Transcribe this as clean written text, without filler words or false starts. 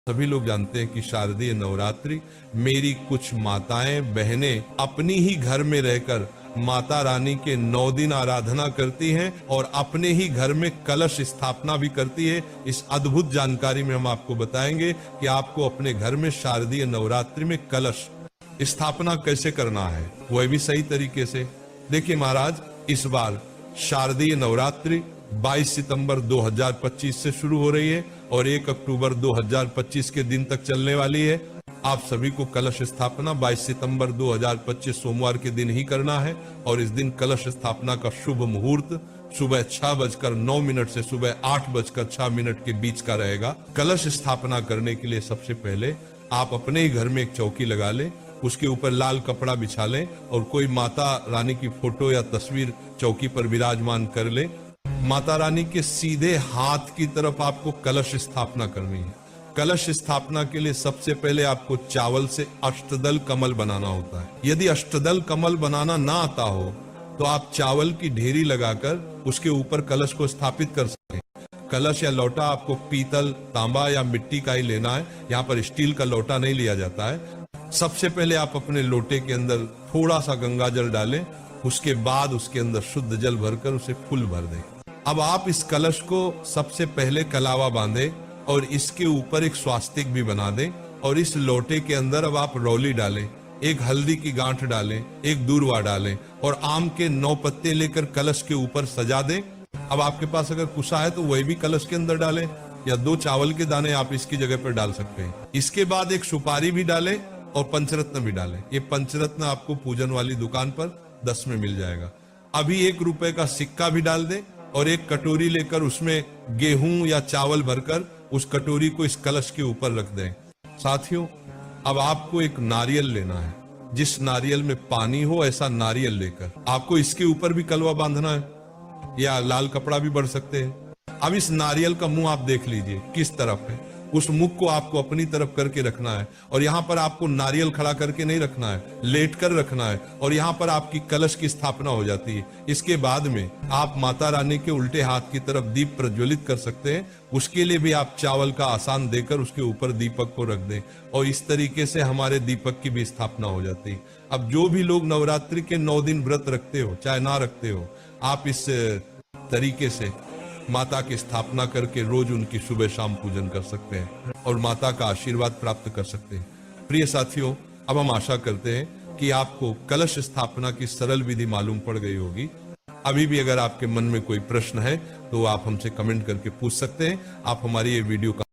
सभी लोग जानते हैं कि शारदीय नवरात्रि मेरी कुछ माताएं बहनें अपनी ही घर में रहकर माता रानी के 9 दिन आराधना करती हैं और अपने ही घर में कलश स्थापना भी करती है। इस अद्भुत जानकारी में हम आपको बताएंगे कि आपको अपने घर में शारदीय नवरात्रि में कलश स्थापना कैसे करना है, वह भी सही तरीके से। देखिए महाराज, इस बार शारदीय नवरात्रि 22 सितंबर 2025 से शुरू हो रही है और 1 अक्टूबर 2025 के दिन तक चलने वाली है। आप सभी को कलश स्थापना 22 सितंबर 2025 सोमवार के दिन ही करना है और इस दिन कलश स्थापना का शुभ मुहूर्त सुबह 6:09 से सुबह 8:06 के बीच का रहेगा। कलश स्थापना करने के लिए सबसे पहले आप अपने ही घर में एक चौकी लगा लें, उसके ऊपर लाल कपड़ा बिछा लें और कोई माता रानी की फोटो या तस्वीर चौकी पर विराजमान कर ले। माता रानी के सीधे हाथ की तरफ आपको कलश स्थापना करनी है। कलश स्थापना के लिए सबसे पहले आपको चावल से अष्टदल कमल बनाना होता है। यदि अष्टदल कमल बनाना ना आता हो तो आप चावल की ढेरी लगाकर उसके ऊपर कलश को स्थापित कर सकते हैं। कलश या लोटा आपको पीतल, तांबा या मिट्टी का ही लेना है। यहाँ पर स्टील का लोटा नहीं लिया जाता है। सबसे पहले आप अपने लोटे के अंदर थोड़ा सा गंगा जल डालें, उसके बाद उसके अंदर शुद्ध जल भरकर उसे फुल भर दें। अब आप इस कलश को सबसे पहले कलावा बांधे और इसके ऊपर एक स्वास्तिक भी बना दें और इस लोटे के अंदर अब आप रौली डालें, एक हल्दी की गांठ डालें, एक दूर्वा डालें और आम के 9 पत्ते लेकर कलश के ऊपर सजा दें। अब आपके पास अगर कुसा है तो वही भी कलश के अंदर डालें या 2 चावल के दाने आप इसकी जगह पर डाल सकते हैं। इसके बाद एक सुपारी भी डालें और पंचरत्न भी डालें। ये पंचरत्न आपको पूजन वाली दुकान पर 10 में मिल जाएगा। अभी 1 रुपए का सिक्का भी डाल दें और एक कटोरी लेकर उसमें गेहूं या चावल भरकर उस कटोरी को इस कलश के ऊपर रख दें। साथियों, अब आपको एक नारियल लेना है। जिस नारियल में पानी हो ऐसा नारियल लेकर आपको इसके ऊपर भी कलवा बांधना है या लाल कपड़ा भी बढ़ सकते हैं। अब इस नारियल का मुंह आप देख लीजिए किस तरफ है, उस मुख को आपको अपनी तरफ करके रखना है और यहाँ पर आपको नारियल खड़ा करके नहीं रखना है, लेट कर रखना है और यहाँ पर आपकी कलश की स्थापना हो जाती है। इसके बाद में आप माता रानी के उल्टे हाथ की तरफ दीप प्रज्वलित कर सकते हैं। उसके लिए भी आप चावल का आसान देकर उसके ऊपर दीपक को रख दें और इस तरीके से हमारे दीपक की भी स्थापना हो जाती है। अब जो भी लोग नवरात्रि के 9 दिन व्रत रखते हो चाहे ना रखते हो, आप इस तरीके से माता की स्थापना करके रोज उनकी सुबह शाम पूजन कर सकते हैं और माता का आशीर्वाद प्राप्त कर सकते हैं। प्रिय साथियों, अब हम आशा करते हैं कि आपको कलश स्थापना की सरल विधि मालूम पड़ गई होगी। अभी भी अगर आपके मन में कोई प्रश्न है तो आप हमसे कमेंट करके पूछ सकते हैं। आप हमारी ये वीडियो का